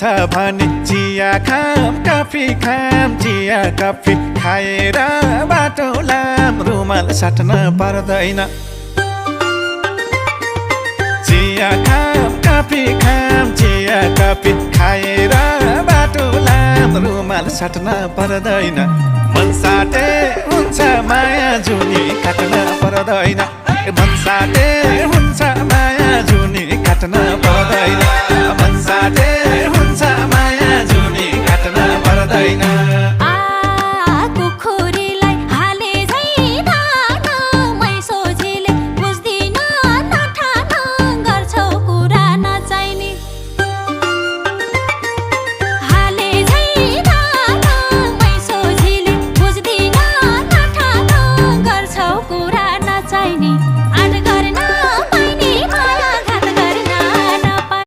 भने चिया खाम कफी खाम चिया कफी खाएर बाटो लाम रुमाल साट्न पर्दैन चिया खाम चिया कफी खाएर बाटो लाम रुमाल साट्न पर्दैन मन साटे हुन्छ माया जुनी काट्न पर्दैन मन साटे हुन्छ माया जुनी काट्न पर्दैन